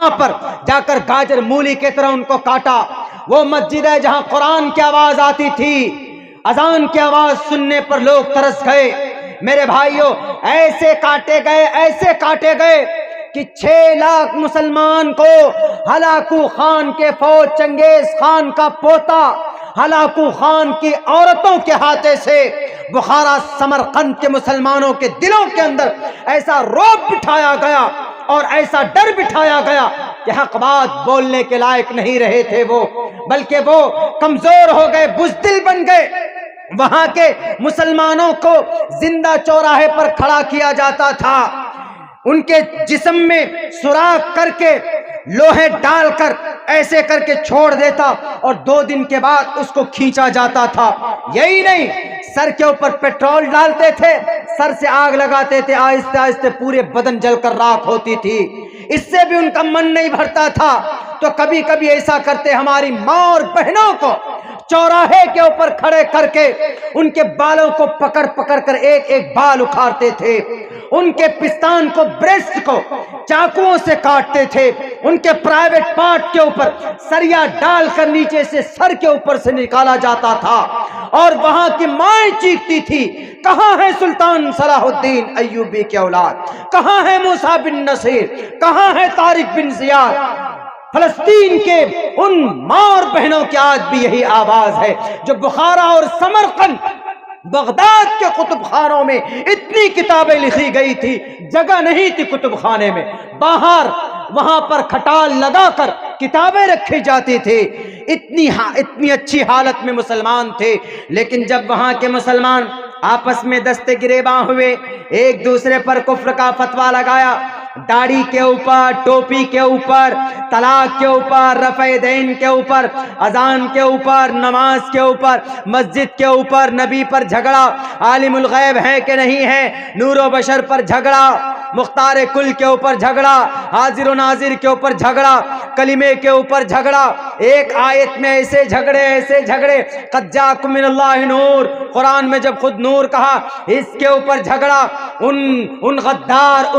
وہاں پر جا کر گاجر مولی کی طرح ان کو کاٹا۔ وہ مسجد ہے جہاں قرآن کی آواز آتی تھی، اذان کی آواز سننے پر لوگ ترس گئے۔ میرے بھائیوں، ایسے کاٹے گئے کہ 6 لاکھ مسلمان کو ہلاکو خان کے فوج، چنگیز خان کا پوتا ہلاکو خان کی عورتوں کے ہاتھے سے بخارا سمرقند کے مسلمانوں کے دلوں کے اندر ایسا رعب بٹھایا گیا اور ایسا ڈر بٹھایا گیا کہ حق بات بولنے کے لائق نہیں رہے تھے وہ، بلکہ وہ کمزور ہو گئے، بزدل بن گئے۔ وہاں کے مسلمانوں کو زندہ چوراہے پر کھڑا کیا جاتا تھا، ان کے جسم میں سوراخ کر کے لوہے ڈال کر ایسے کر کے چھوڑ دیتا اور 2 دن کے بعد اس کو کھینچا جاتا تھا۔ یہی نہیں، سر کے اوپر پیٹرول ڈالتے تھے، سر سے آگ لگاتے تھے، آہستہ آہستہ پورے بدن جل کر راکھ ہوتی تھی۔ اس سے بھی ان کا من نہیں بھرتا تھا تو کبھی کبھی ایسا کرتے، ہماری ماں اور بہنوں کو چوراہے کے اوپر کھڑے کر کے ان کے بالوں کو پکڑ پکڑ کر ایک ایک بال اکھاڑتے تھے، ان کے پستان کو، بریسٹ کو چاقوؤں سے کاٹتے تھے، ان کے پرائیویٹ پارٹ کے اوپر سریا ڈال کر نیچے سے سر کے اوپر سے نکالا جاتا تھا، اور وہاں کی مائیں چیختی تھی، کہاں ہے سلطان صلاح الدین ایوبی کے اولاد، کہاں ہے موسیٰ بن نصیر، کہاں ہے طارق بن زیاد۔ فلسطین کے ان ماں اور بہنوں کی آج بھی یہی آواز ہے جو بخارا اور سمرقند، بغداد کے کتب خانوں میں اتنی کتابیں لکھی گئی تھی، جگہ نہیں تھی کتب خانے میں، باہر وہاں پر کھٹال لگا کر کتابیں رکھی جاتی تھی۔ اتنی اچھی حالت میں مسلمان تھے، لیکن جب وہاں کے مسلمان آپس میں دستے گریباں ہوئے، ایک دوسرے پر کفر کا فتویٰ لگایا، داڑھی کے اوپر، ٹوپی کے اوپر، طلاق کے اوپر، رفع دین کے اوپر، اذان کے اوپر، نماز کے اوپر، مسجد کے اوپر، نبی پر جھگڑا، عالم الغیب ہے کہ نہیں ہے، نور و بشر پر جھگڑا، مختار کل کے اوپر جھگڑا، حاضر و ناظر کے اوپر جھگڑا، کلمے کے اوپر جھگڑا، ایک آیت میں ایسے جھگڑے، قد جاءکم من اللہ نور، قرآن میں جب خود نور کہا، اس کے اوپر جھگڑا، ان غدار،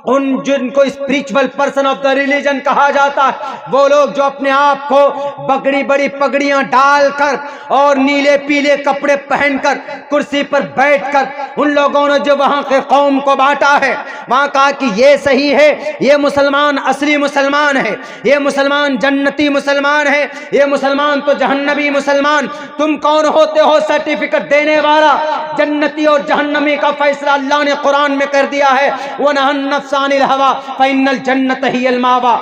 ان جن کو spiritual person of the religion کہا جاتا ہے، وہ لوگ جو اپنے آپ کو بڑی پگڑیاں ڈال کر اور نیلے پیلے کپڑے پہن کر کرسی پر بیٹھ کر، ان لوگوں نے جو وہاں کے قوم کو بانٹا ہے، وہاں کہا کہ یہ صحیح ہے، یہ مسلمان اصلی مسلمان ہے، یہ مسلمان جنتی مسلمان ہے، یہ مسلمان تو جہنمی مسلمان، تم کون ہوتے ہو سرٹیفکیٹ دینے والا؟ جنتی اور جہنمی کا فیصلہ اللہ نے قرآن میں کر دیا ہے، وَنَهَى النَّفْسَ عَنِ الْهَوَىٰ فَإِنَّ الْجَنَّةَ هِيَ الْمَأْوَىٰ۔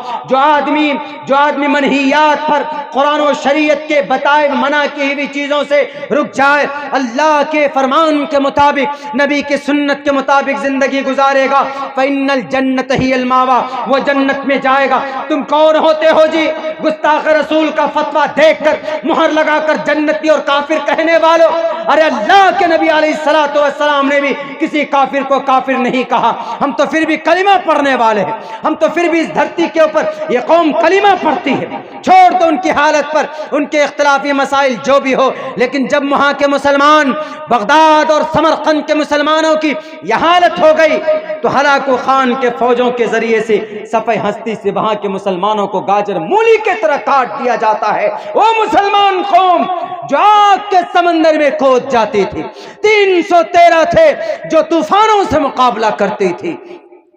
جو آدمی منہیات پر، قرآن و شریعت کے بتائے منع کی ہوئی چیزوں سے رک جائے، اللہ کے فرمان کے مطابق، نبی کی سنت کے مطابق زندگی گزارے گا، فَإِنَّ الْجَنَّةَ هِيَ الْمَأْوَىٰ، وہ جنت میں جائے گا۔ تم کون ہوتے ہو جی گستاخ رسول کا فتویٰ دیکھ کر مہر لگا کر جنتی اور کافر کہنے والوں؟ ارے اللہ کے نبی علیہ السلام نے بھی کسی کافر کو کافر نہیں کہا، ہم تو پھر بھی کلمہ پڑھنے والے ہیں، ہم تو پھر بھی اس دھرتی کے اوپر یہ قوم کلمہ پڑھتی ہے، چھوڑ دو ان کی حالت پر، ان کے اختلافی مسائل جو بھی ہو، لیکن جب وہاں کے مسلمان، بغداد اور سمرقند کے مسلمانوں کی یہ حالت ہو گئی تو ہلاکو خان کے فوجوں کے ذریعے سے صفحہ ہستی سے وہاں کے مسلمانوں کو گاجر مولی کی طرح کاٹ دیا جاتا ہے۔ وہ مسلمان قوم جو آگ کے سمندر میں کود جاتی تھی، 313 تھے جو طوفانوں سے مقابلہ کرتی تھی،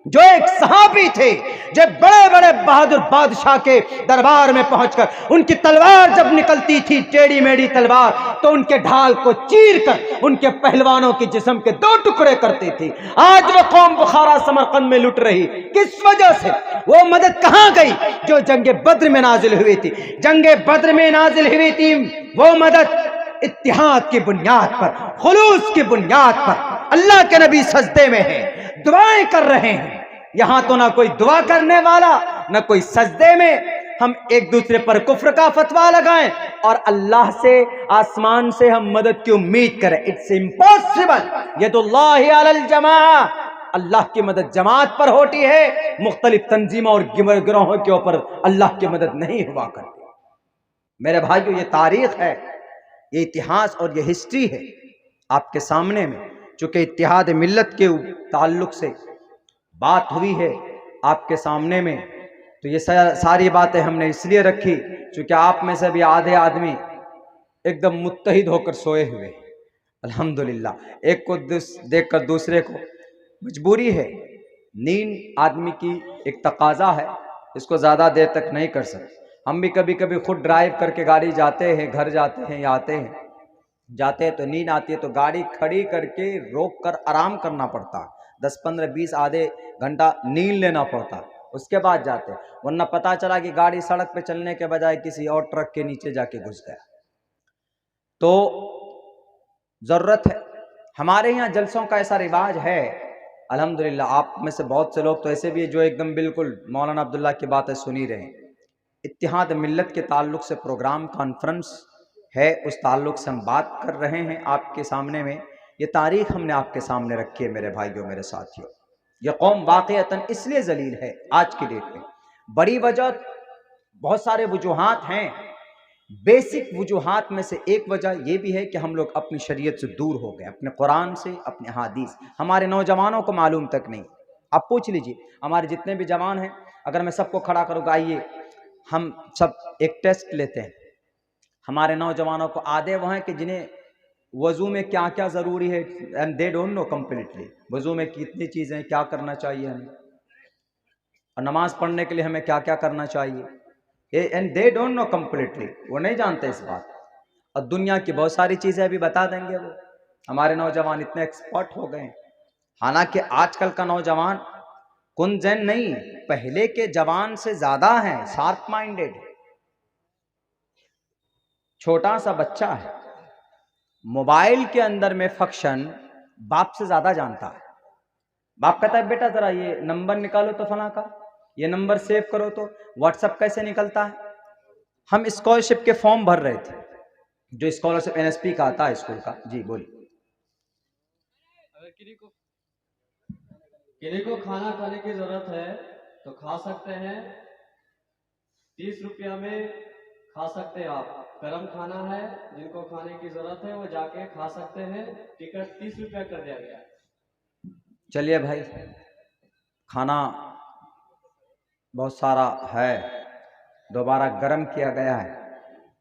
جو ایک صحابی تھے جو بڑے بڑے بہادر بادشاہ کے دربار میں پہنچ کر ان کی تلوار جب نکلتی تھی، ٹیڑھی میڑھی تلوار، تو ان کے ڈھال کو چیر کر ان کے پہلوانوں کے جسم کے 2 ٹکڑے کرتی تھی۔ آج وہ قوم بخارا سمرقند میں لٹ رہی، کس وجہ سے؟ وہ مدد کہاں گئی جو جنگ بدر میں نازل ہوئی تھی؟ جنگ بدر میں نازل ہوئی تھی وہ مدد اتحاد کی بنیاد پر، خلوص کی بنیاد پر۔ اللہ کے نبی سجدے میں ہیں، دعائیں کر رہے ہیں، یہاں تو نہ کوئی دعا کرنے والا، نہ کوئی سجدے میں۔ ہم ایک دوسرے پر کفر کا فتویٰ لگائیں اور اللہ سے، آسمان سے ہم مدد کی امید کریں، اٹس امپاسبل۔ ید اللہ علی الجماعہ، اللہ کی مدد جماعت پر ہوتی ہے، مختلف تنظیموں اور گروہوں کے اوپر اللہ کی مدد نہیں ہوا کرتی۔ میرے بھائیو، یہ تاریخ ہے، یہ اتہاس اور یہ ہسٹری ہے آپ کے سامنے میں۔ چونکہ اتحاد ملت کے تعلق سے بات ہوئی ہے آپ کے سامنے میں، تو یہ ساری باتیں ہم نے اس لیے رکھی چونکہ آپ میں سے بھی آدھے آدمی ایک دم متحد ہو کر سوئے ہوئے، الحمدللہ، ایک کو دیکھ کر دوسرے کو مجبوری ہے، نیند آدمی کی ایک تقاضا ہے، اس کو زیادہ دیر تک نہیں کر سکتے۔ ہم بھی کبھی کبھی خود ڈرائیو کر کے گاڑی جاتے ہیں، گھر جاتے ہیں یا آتے ہیں، جاتے ہیں تو نیند آتی ہے تو گاڑی کھڑی کر کے روک کر آرام کرنا پڑتا، 10-15-20 آدھے گھنٹہ نیند لینا پڑتا، اس کے بعد جاتے، ورنہ پتہ چلا کہ گاڑی سڑک پہ چلنے کے بجائے کسی اور ٹرک کے نیچے جا کے گھس گیا۔ تو ضرورت ہے، ہمارے یہاں جلسوں کا ایسا رواج ہے الحمدللہ، آپ میں سے بہت سے لوگ تو ایسے بھی ہیں جو ایک دم بالکل مولانا عبداللہ کی باتیں سنی رہے ہیں۔ اتحاد ملت کے تعلق سے پروگرام کانفرنس ہے، اس تعلق سے ہم بات کر رہے ہیں آپ کے سامنے میں، یہ تاریخ ہم نے آپ کے سامنے رکھی ہے میرے بھائیوں، میرے ساتھیوں۔ یہ قوم واقعتاً اس لیے ذلیل ہے آج کی ڈیٹ میں، بڑی وجہ بہت سارے وجوہات ہیں، بیسک وجوہات میں سے ایک وجہ یہ بھی ہے کہ ہم لوگ اپنی شریعت سے دور ہو گئے، اپنے قرآن سے، اپنے احادیث، ہمارے نوجوانوں کو معلوم تک نہیں۔ آپ پوچھ لیجئے ہمارے جتنے بھی جوان ہیں، اگر میں سب کو کھڑا کروں گا، آئیے ہم سب ایک ٹیسٹ لیتے ہیں، ہمارے نوجوانوں کو آدھے وہ ہیں کہ جنہیں وضو میں کیا کیا ضروری ہے and they don't know completely، وضو میں کتنی چیزیں کیا کرنا چاہیے ہمیں، اور نماز پڑھنے کے لیے ہمیں کیا کیا کرنا چاہیے، and they don't know completely، وہ نہیں جانتے اس بات، اور دنیا کی بہت ساری چیزیں بھی بتا دیں گے وہ، ہمارے نوجوان اتنے ایکسپرٹ ہو گئے ہیں۔ حالانکہ آج کل کا نوجوان کن ذہن نہیں، پہلے کے جوان سے زیادہ ہیں، شارپ مائنڈیڈ، چھوٹا سا بچہ ہے، موبائل کے اندر میں فنکشن باپ سے زیادہ جانتا ہے۔ باپ کہتا ہے بیٹا ذرا یہ نمبر نکالو تو فلاں کا، یہ نمبر سیو کرو تو واٹس ایپ کیسے نکلتا ہے۔ ہم اسکالرشپ کے فارم بھر رہے تھے، جو اسکالرشپ NSP کا آتا ہے اسکول کا، جی بولیے۔ اگر کسی کو کھانا کھانے کی ضرورت ہے تو کھا سکتے ہیں، 30 روپیہ میں کھا سکتے ہیں آپ، گرم کھانا ہے، جن کو کھانے کی ضرورت ہے وہ جا کے کھا سکتے ہیں، ٹکٹ 30 روپیہ کر دیا گیا۔ چلیے بھائی، کھانا بہت سارا ہے، دوبارہ گرم کیا گیا ہے،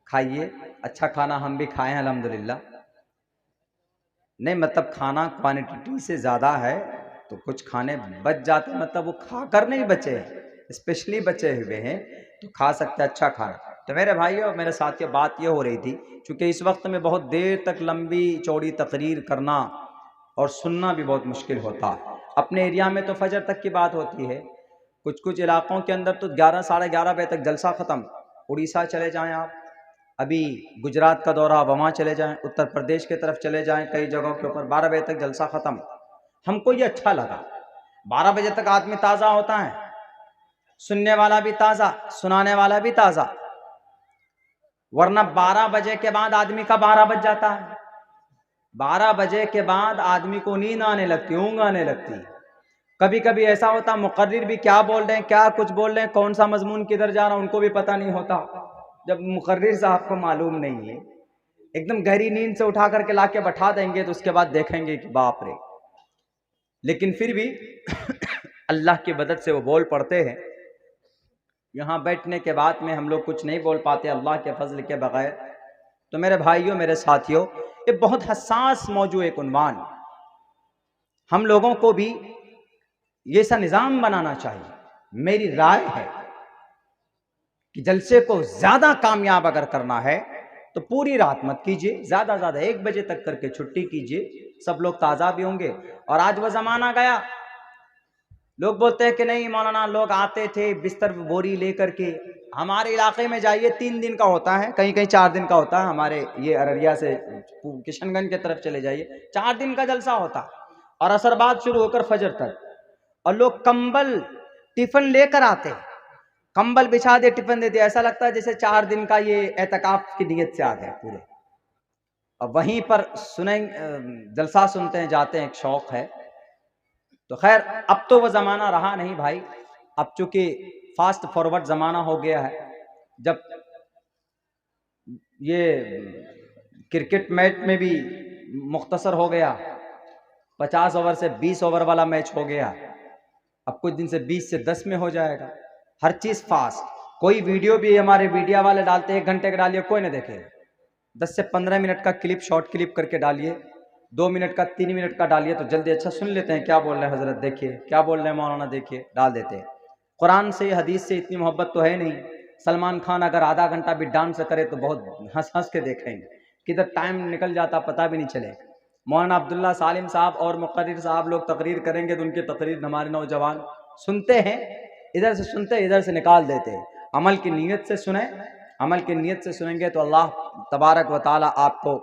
کھائیے، اچھا کھانا ہم بھی کھائے ہیں الحمدللہ۔ نہیں مطلب کھانا کوانٹٹی سے زیادہ ہے تو کچھ کھانے بچ جاتے، مطلب وہ کھا کر نہیں بچے، اسپیشلی بچے ہوئے ہیں تو کھا سکتے اچھا کھانا۔ تو میرے بھائیو، میرے ساتھیو، بات یہ ہو رہی تھی چونکہ اس وقت میں بہت دیر تک لمبی چوڑی تقریر کرنا اور سننا بھی بہت مشکل ہوتا ہے۔ اپنے ایریا میں تو فجر تک کی بات ہوتی ہے، کچھ علاقوں کے اندر تو 11-11:30 بجے تک جلسہ ختم۔ اڑیسہ چلے جائیں آپ، ابھی گجرات کا دورہ، وہاں چلے جائیں، اتر پردیش کی طرف چلے جائیں، کئی جگہوں کے اوپر 12 بجے تک جلسہ ختم۔ ہم کو یہ اچھا لگا، 12 بجے تک آدمی تازہ ہوتا ہے، سننے والا بھی تازہ، سنانے والا بھی تازہ، ورنہ 12 بجے کے بعد آدمی کا 12 بج جاتا ہے، 12 بجے کے بعد آدمی کو نیند آنے لگتی، اونگ آنے لگتی۔ کبھی کبھی ایسا ہوتا مقرر بھی کیا بول رہے ہیں، کیا کچھ بول رہے ہیں، کون سا مضمون کدھر جا رہا ان کو بھی پتہ نہیں ہوتا، جب مقرر صاحب کو معلوم نہیں ہے، ایک دم گہری نیند سے اٹھا کر کے لا کے بٹھا دیں گے تو اس کے بعد دیکھیں گے کہ باپ رے، لیکن پھر بھی اللہ کی مدد سے وہ بول پڑتے ہیں۔ یہاں بیٹھنے کے بعد میں ہم لوگ کچھ نہیں بول پاتے اللہ کے فضل کے بغیر۔ تو میرے بھائیوں، میرے ساتھیوں، یہ بہت حساس موضوع، ایک عنوان، ہم لوگوں کو بھی یہ سا نظام بنانا چاہیے۔ میری رائے ہے کہ جلسے کو زیادہ کامیاب اگر کرنا ہے تو پوری رات مت کیجیے، زیادہ زیادہ 1 بجے تک کر کے چھٹی کیجیے، سب لوگ تازہ بھی ہوں گے۔ اور آج وہ زمانہ گیا، لوگ بولتے ہیں کہ نہیں مولانا، لوگ آتے تھے بستر بوری لے کر کے، ہمارے علاقے میں جائیے 3 دن کا ہوتا ہے، کہیں کہیں 4 دن کا ہوتا ہے، ہمارے یہ ارریا سے کشن گنج کی طرف چلے جائیے 4 دن کا جلسہ ہوتا، اور عصر بعد شروع ہو کر فجر تک، اور لوگ کمبل ٹفن لے کر آتے، کمبل بچھا دے، ٹفن دے دے، ایسا لگتا ہے جیسے 4 دن کا یہ اعتکاف کی نیت سے آ گئے پورے، اور وہیں پر سنیں جلسہ سنتے ہیں، جاتے ہیں، ایک شوق ہے۔ تو خیر، اب تو وہ زمانہ رہا نہیں بھائی، اب چونکہ فاسٹ فارورڈ زمانہ ہو گیا ہے، جب یہ کرکٹ میچ میں بھی مختصر ہو گیا، 50 اوور سے 20 اوور والا میچ ہو گیا، اب کچھ دن سے 20 سے 10 میں ہو جائے گا، ہر چیز فاسٹ. کوئی ویڈیو بھی ہمارے میڈیا والے ڈالتے ہیں 1 گھنٹے کا ڈالیے کوئی نہ دیکھے, 10 سے 15 منٹ کا کلپ شارٹ کلپ کر کے ڈالیے, 2 منٹ کا 3 منٹ کا ڈالیے تو جلدی اچھا سن لیتے ہیں کیا بول رہے ہیں حضرت, دیکھیے کیا بول رہے ہیں مولانا, دیکھیے ڈال دیتے ہیں. قرآن سے حدیث سے اتنی محبت تو ہے نہیں. سلمان خان اگر آدھا گھنٹہ بھی ڈانس کرے تو بہت ہنس ہنس کے دیکھیں گے, کدھر ٹائم نکل جاتا پتہ بھی نہیں چلے. مولانا عبداللہ سالم صاحب اور مقرر صاحب لوگ تقریر کریں گے تو ان کی تقریر ہمارے نوجوان سنتے ہیں, ادھر سے سنتے ادھر سے نکال دیتے ہیں. عمل کی نیت سے سنیں, عمل کی نیت سے سنیں گے تو اللہ تبارک و تعالیٰ آپ کو